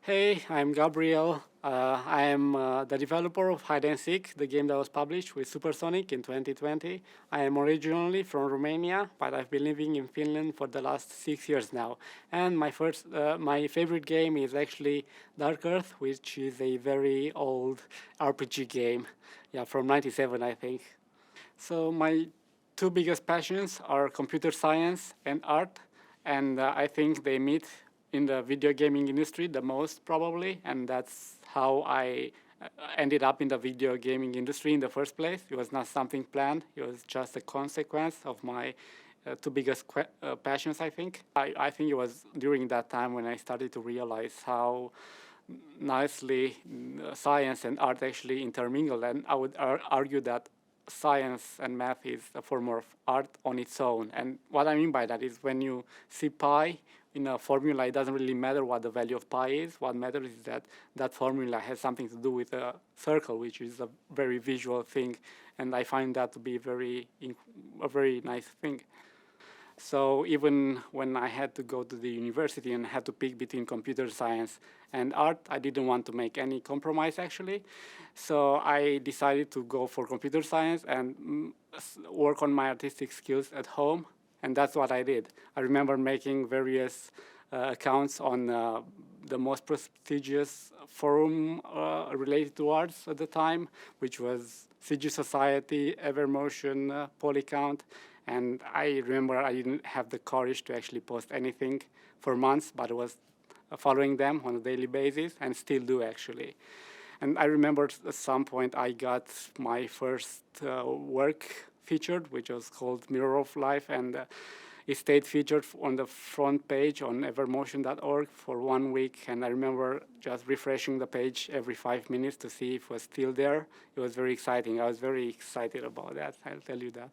Hey, I'm Gabriel. I am the developer of Hide and Seek, the game that was published with Supersonic in 2020. I am originally from Romania, but I've been living in Finland for the last 6 years now. And my favorite game is actually Dark Earth, which is a very old RPG game, yeah, from '97, I think. So my two biggest passions are computer science and art, and I think they meet in the video gaming industry the most probably, and that's how I ended up in the video gaming industry in the first place. It was not something planned. It was just a consequence of my two biggest passions, I think. I think it was during that time when I started to realize how nicely science and art actually intermingle, and I would argue that science and math is a form of art on its own. And what I mean by that is when you see pi in a formula, it doesn't really matter what the value of pi is. What matters is that that formula has something to do with a circle, which is a very visual thing, and I find that to be a very nice thing. So even when I had to go to the university and had to pick between computer science and art, I didn't want to make any compromise actually. So I decided to go for computer science and work on my artistic skills at home. And that's what I did. I remember making various accounts on the most prestigious forum related to arts at the time, which was CG Society, Evermotion, Polycount. And I remember I didn't have the courage to actually post anything for months, but I was following them on a daily basis and still do actually. And I remember at some point I got my first work featured, which was called Mirror of Life, and it stayed featured on the front page on evermotion.org for 1 week. And I remember just refreshing the page every 5 minutes to see if it was still there. It was very exciting. I was very excited about that, I'll tell you that.